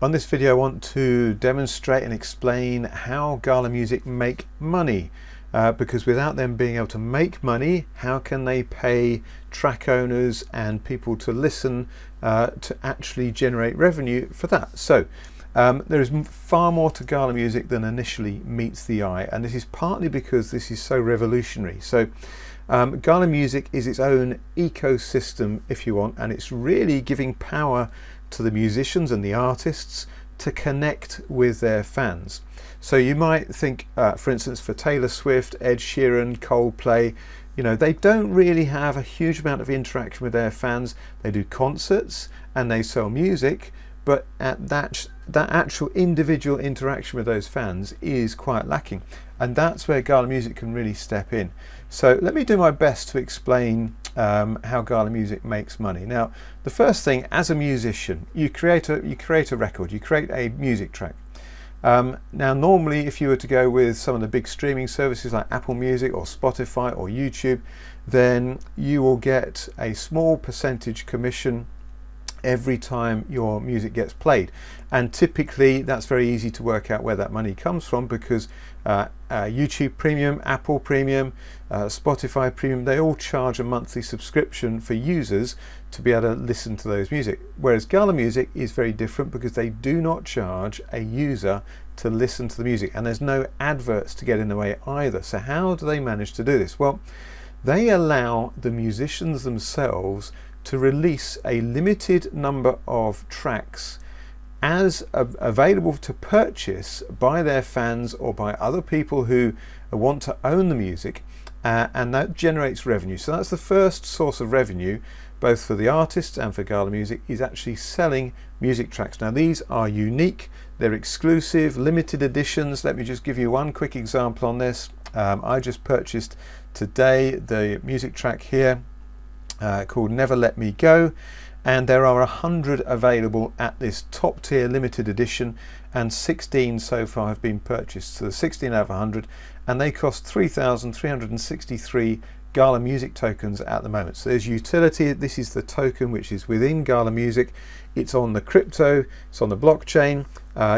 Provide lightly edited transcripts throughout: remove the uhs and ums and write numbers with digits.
On this video I want to demonstrate and explain how Gala Music make money, because without them being able to make money, how can they pay track owners and people to listen to actually generate revenue for that? So there is far more to Gala Music than initially meets the eye, and this is partly because this is so revolutionary. So Gala Music is its own ecosystem, if you want, and it's really giving power to the musicians and the artists to connect with their fans. So you might think, for instance, for Taylor Swift, Ed Sheeran, Coldplay, you know, they don't really have a huge amount of interaction with their fans. They do concerts and they sell music, but at that actual individual interaction with those fans is quite lacking, and that's where Gala Music can really step in. So let me do my best to explain how Gala Music makes money. Now, the first thing, as a musician, you create a record, you create a music track. Now, normally, if you were to go with some of the big streaming services like Apple Music or Spotify or YouTube, then you will get a small percentage commission every time your music gets played, and typically that's very easy to work out where that money comes from, because YouTube Premium, Apple Premium, Spotify Premium, they all charge a monthly subscription for users to be able to listen to those music, whereas Gala Music is very different because they do not charge a user to listen to the music, and there's no adverts to get in the way either. So how do they manage to do this? Well, they allow the musicians themselves to release a limited number of tracks as available to purchase by their fans or by other people who want to own the music, and that generates revenue. So that's the first source of revenue, both for the artists and for Gala Music, is actually selling music tracks. Now, these are unique, they're exclusive, limited editions. Let me just give you one quick example on this. I just purchased today the music track here called Never Let Me Go, and there are 100 available at this top tier limited edition, and 16 so far have been purchased. So the 16 out of 100, and they cost 3,363 Gala Music tokens at the moment. So there's utility. This is the token which is within Gala Music. It's on the crypto, it's on the blockchain.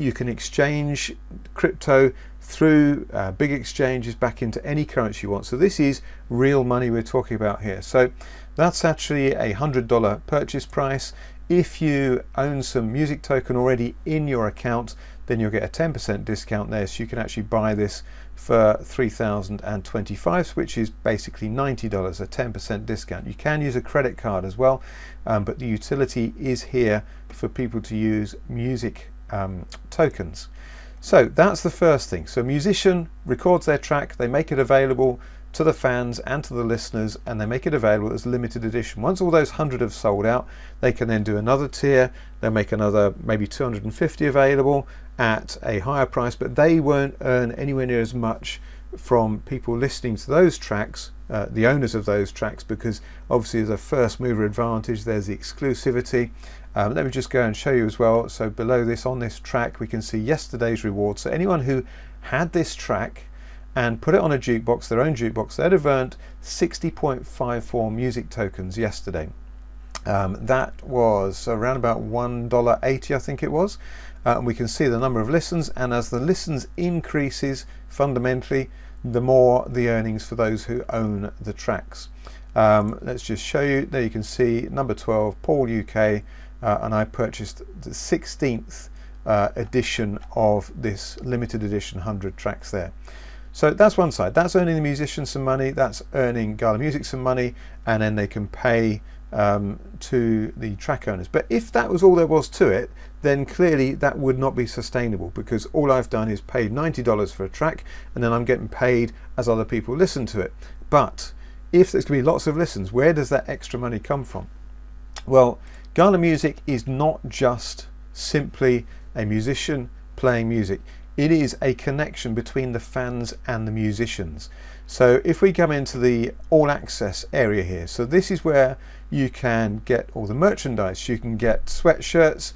You can exchange crypto through big exchanges back into any currency you want. So this is real money we're talking about here. So that's actually a $100 purchase price. If you own some music token already in your account, then you'll get a 10% discount there. So you can actually buy this for $3,025, which is basically $90, a 10% discount. You can use a credit card as well, but the utility is here for people to use music tokens. So that's the first thing. So a musician records their track, they make it available to the fans and to the listeners, and they make it available as limited edition. Once all those 100 have sold out, they can then do another tier. They'll make another maybe 250 available at a higher price, but they won't earn anywhere near as much from people listening to those tracks, the owners of those tracks, because obviously there's a first mover advantage, there's the exclusivity. Let me just go and show you as well. So below this, on this track, we can see yesterday's reward. So anyone who had this track and put it on a jukebox, their own jukebox, they'd have earned 60.54 music tokens yesterday. That was around about $1.80, I think it was. And we can see the number of listens, and as the listens increases, fundamentally, the more the earnings for those who own the tracks. Let's just show you. There you can see number 12, Paul UK, and I purchased the 16th edition of this limited edition 100 tracks there. So that's one side. That's earning the musicians some money, that's earning Gala Music some money, and then they can pay to the track owners. But if that was all there was to it, then clearly that would not be sustainable, because all I've done is paid $90 for a track, and then I'm getting paid as other people listen to it. But if there's going to be lots of listens, where does that extra money come from? Well, Gala Music is not just simply a musician playing music. It is a connection between the fans and the musicians. So if we come into the all access area here, so this is where you can get all the merchandise. You can get sweatshirts,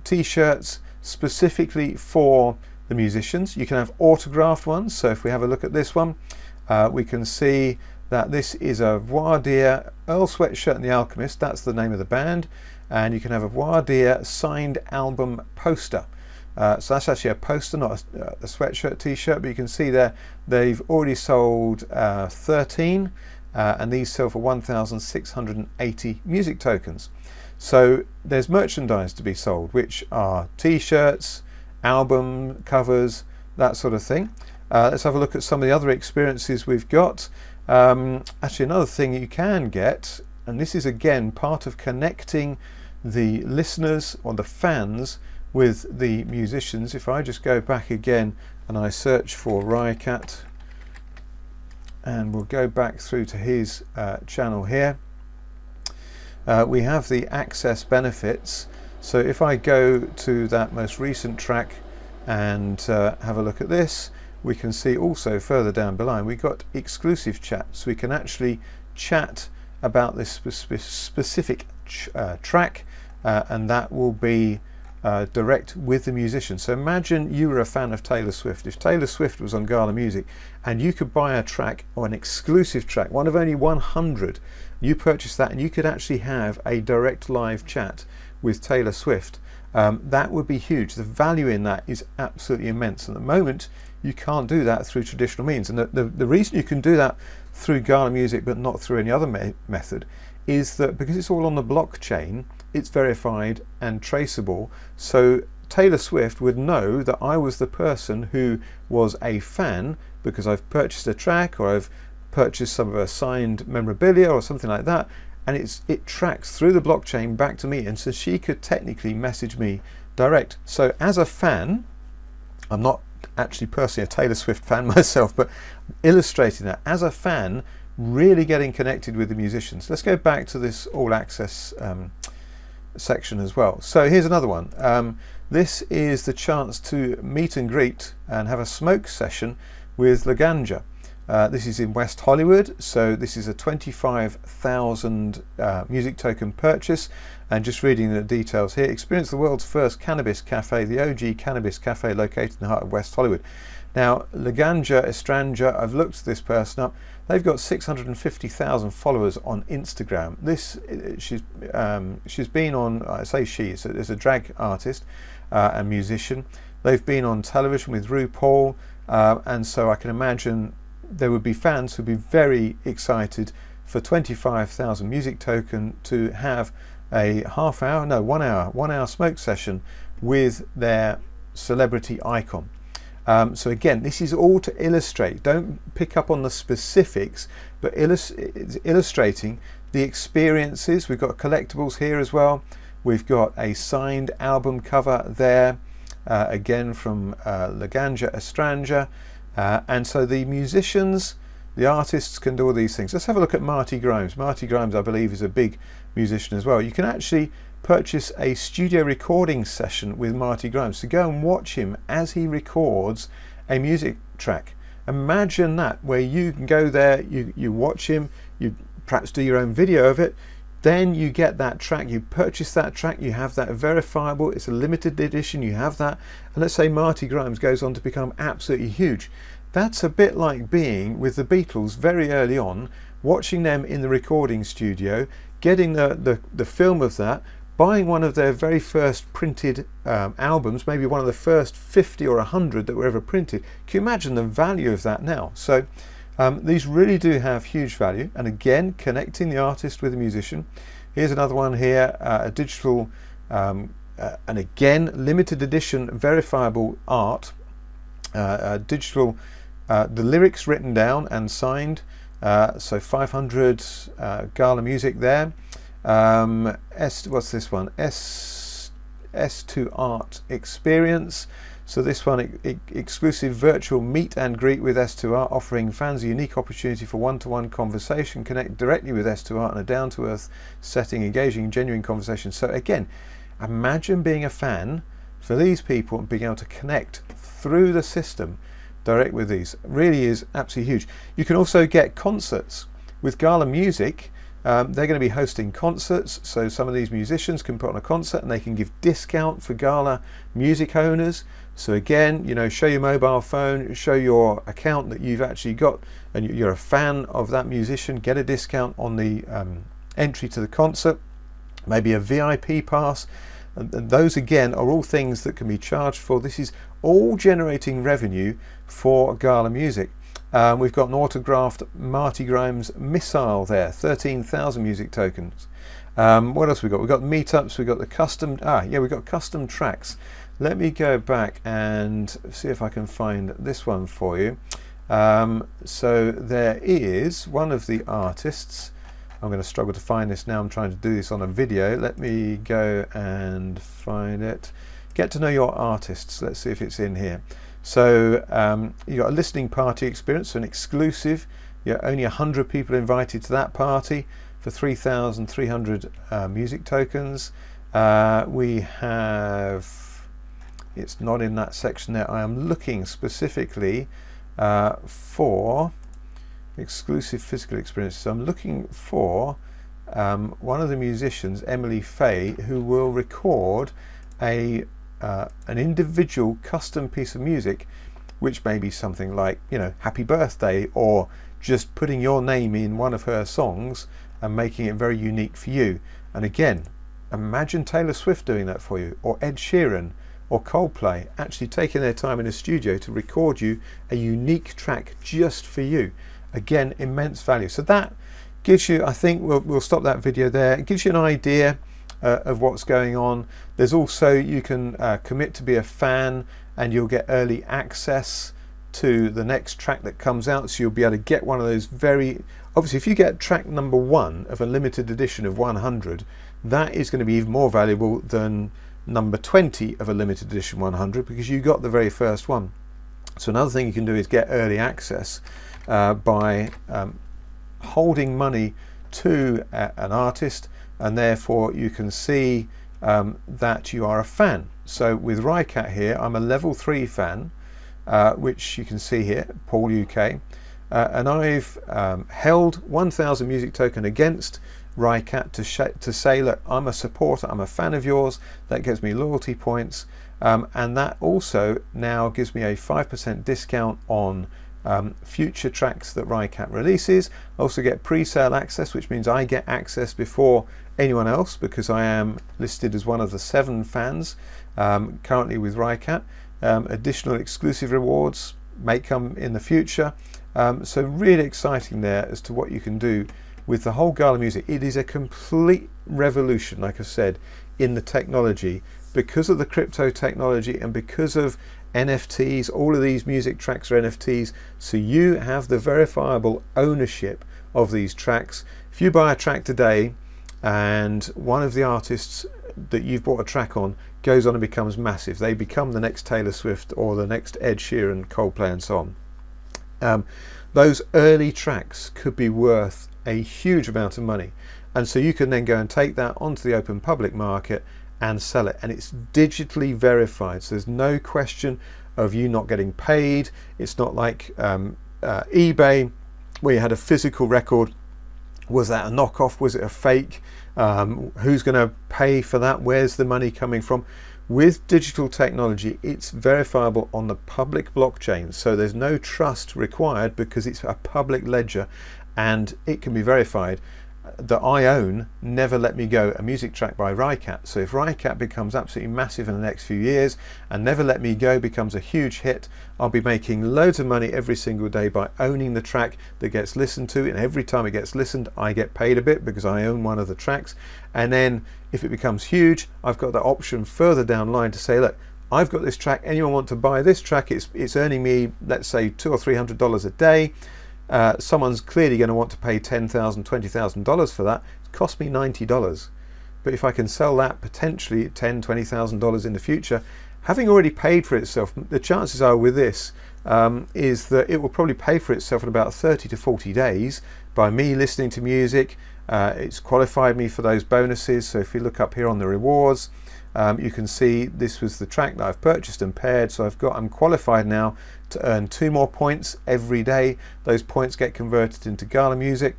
t-shirts specifically for the musicians. You can have autographed ones. So if we have a look at this one, we can see that this is a Voir dire Earl Sweatshirt and the Alchemist. That's the name of the band. and you can have a voir dire signed album poster. So that's actually a poster, not a sweatshirt, t-shirt, but you can see there they've already sold 13, and these sell for 1,680 music tokens. So there's merchandise to be sold, which are t-shirts, album covers, that sort of thing. Let's have a look at some of the other experiences we've got. Actually, another thing you can get, and this is again part of connecting the listeners or the fans with the musicians. If I just go back again and I search for Ryacat, and we'll go back through to his channel here, we have the access benefits. So if I go to that most recent track and have a look at this, we can see also further down below we've got exclusive chats. We can actually chat about this specific track, and that will be direct with the musician. So imagine you were a fan of Taylor Swift. If Taylor Swift was on Gala Music and you could buy a track, or an exclusive track, one of only 100, you purchase that and you could actually have a direct live chat with Taylor Swift. That would be huge. The value in that is absolutely immense. At the moment you can't do that through traditional means, and the reason you can do that through Gala Music but not through any other method is that because it's all on the blockchain, it's verified and traceable. So Taylor Swift would know that I was the person who was a fan because I've purchased a track, or I've purchased some of her signed memorabilia or something like that, and it tracks through the blockchain back to me, and so she could technically message me direct. So as a fan, I'm not actually personally a Taylor Swift fan myself, but illustrating that as a fan, really getting connected with the musicians. Let's go back to this all access section as well. So here's another one. This is the chance to meet and greet and have a smoke session with Laganja. This is in West Hollywood, so this is a 25,000 music token purchase. And just reading the details here: experience the world's first cannabis cafe, the OG cannabis cafe located in the heart of West Hollywood. Now, Laganja Estranja, I've looked this person up. They've got 650,000 followers on Instagram. She's been on, I say she, is a drag artist and musician. They've been on television with RuPaul, and so I can imagine there would be fans who'd be very excited for 25,000 music token to have a 1 hour smoke session with their celebrity icon. So again, this is all to illustrate. Don't pick up on the specifics, but it's illustrating the experiences. We've got collectibles here as well. We've got a signed album cover there, again from Laganja Estranja. And so the musicians, the artists can do all these things. Let's have a look at Marty Grimes. Marty Grimes, I believe, is a big musician as well. You can actually purchase a studio recording session with Marty Grimes to go and watch him as he records a music track. Imagine that, where you can go there, you watch him, you perhaps do your own video of it, then you get that track, you purchase that track, you have that verifiable, it's a limited edition, you have that, and let's say Marty Grimes goes on to become absolutely huge. That's a bit like being with the Beatles very early on, watching them in the recording studio, getting the film of that, buying one of their very first printed albums, maybe one of the first 50 or 100 that were ever printed. Can you imagine the value of that now? So these really do have huge value, and again, connecting the artist with the musician. Here's another one here, a digital and again limited edition verifiable art, digital, the lyrics written down and signed, so 500 Gala Music there. What's this one? S2 Art Experience. So this one, exclusive virtual meet and greet with S2 Art, offering fans a unique opportunity for one-to-one conversation, connect directly with S2 Art in a down-to-earth setting, engaging in genuine conversation. So again, imagine being a fan for these people and being able to connect through the system direct with these. Really is absolutely huge. You can also get concerts with Gala Music. They're going to be hosting concerts, so some of these musicians can put on a concert and they can give discount for Gala Music owners. So again, you know, show your mobile phone, show your account that you've actually got and you're a fan of that musician, get a discount on the entry to the concert. maybe a VIP pass. And those again are all things that can be charged for. This is all generating revenue for Gala Music. We've got an autographed Marty Grimes missile there, 13,000 music tokens. What else we got? We've got meetups, we've got the custom, we've got custom tracks. Let me go back and see if I can find this one for you. So there is one of the artists. I'm going to struggle to find this now. I'm trying to do this on a video. Let me go and find it. Get to know your artists. Let's see if it's in here. So you got a listening party experience, so an exclusive. Only 100 people invited to that party for 3,300 music tokens. We have, it's not in that section there. I am looking specifically for exclusive physical experiences. So I'm looking for one of the musicians, Emily Faye, who will record an individual custom piece of music, which may be something like, Happy Birthday, or just putting your name in one of her songs and making it very unique for you. And again, imagine Taylor Swift doing that for you, or Ed Sheeran, or Coldplay, actually taking their time in a studio to record you a unique track just for you. Again, immense value. So that gives you, I think we'll stop that video there. It gives you an idea of what's going on. There's also, you can commit to be a fan and you'll get early access to the next track that comes out. So you'll be able to get one of those obviously if you get track number 1 of a limited edition of 100, that is going to be even more valuable than number 20 of a limited edition 100, because you got the very first one. So another thing you can do is get early access by holding money to an artist, and therefore you can see that you are a fan. So with Rycat here, I'm a level 3 fan, which you can see here, Paul UK, and I've held 1,000 music token against Rycat to say, look, I'm a supporter, I'm a fan of yours. That gives me loyalty points, and that also now gives me a 5% discount on future tracks that Rycat releases. I also get pre-sale access, which means I get access before anyone else, because I am listed as one of the 7 fans currently with Rycat. Additional exclusive rewards may come in the future. So really exciting there as to what you can do with the whole Gala Music. It is a complete revolution, like I said, in the technology, because of the crypto technology and because of NFTs. All of these music tracks are NFTs, so you have the verifiable ownership of these tracks. If you buy a track today and one of the artists that you've bought a track on goes on and becomes massive, they become the next Taylor Swift or the next Ed Sheeran, Coldplay and so on. Those early tracks could be worth a huge amount of money, and so you can then go and take that onto the open public market and sell it, and it's digitally verified, so there's no question of you not getting paid. It's not like eBay, where you had a physical record. Was that a knockoff? Was it a fake? Who's going to pay for that? Where's the money coming from? With digital technology, it's verifiable on the public blockchain, so there's no trust required because it's a public ledger and it can be verified. That I own Never Let Me Go, a music track by Rycat. So if Rycat becomes absolutely massive in the next few years and Never Let Me Go becomes a huge hit, I'll be making loads of money every single day by owning the track that gets listened to, and every time it gets listened I get paid a bit because I own one of the tracks. And then if it becomes huge, I've got the option further down line to say, look, I've got this track, anyone want to buy this track? It's earning me, let's say, $200 or $300 a day. Someone's clearly going to want to pay $10,000, $20,000 for that. It cost me $90, but if I can sell that potentially $10,000, $20,000 in the future, having already paid for itself, the chances are with this is that it will probably pay for itself in about 30 to 40 days by me listening to music. It's qualified me for those bonuses. So if you look up here on the rewards, you can see this was the track that I've purchased and paired, so I'm qualified now to earn 2 more points every day. Those points get converted into Gala Music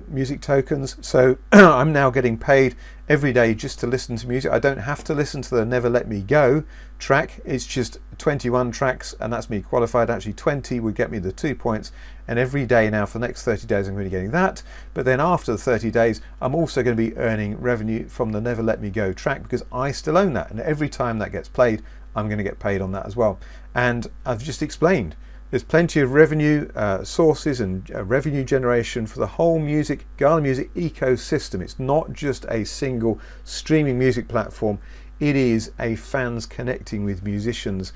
music tokens, so I'm now getting paid every day just to listen to music. I don't have to listen to the Never Let Me Go track. It's just 21 tracks, and that's me qualified. Actually 20 would get me the 2 points, and every day now for the next 30 days I'm going to be getting that. But then after the 30 days I'm also going to be earning revenue from the Never Let Me Go track, because I still own that, and every time that gets played I'm going to get paid on that as well. And I've just explained there's plenty of revenue sources and revenue generation for the whole Gala Music ecosystem. It's not just a single streaming music platform. It is a fans connecting with musicians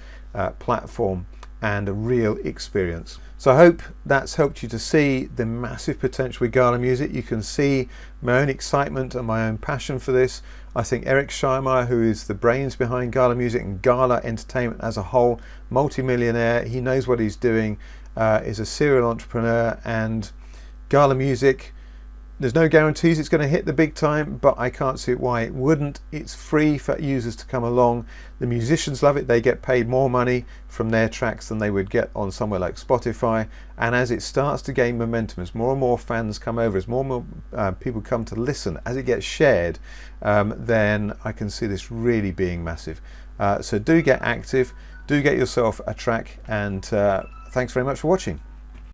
platform and a real experience. So I hope that's helped you to see the massive potential with Gala Music. You can see my own excitement and my own passion for this. I think Eric Scheimer, who is the brains behind Gala Music and Gala Entertainment as a whole, multi-millionaire, he knows what he's doing, is a serial entrepreneur, and Gala Music, there's no guarantees it's going to hit the big time, but I can't see why it wouldn't. It's free for users to come along. The musicians love it. They get paid more money from their tracks than they would get on somewhere like Spotify. And as it starts to gain momentum, as more and more fans come over, as more and more people come to listen, as it gets shared, then I can see this really being massive. So do get active, do get yourself a track, and thanks very much for watching.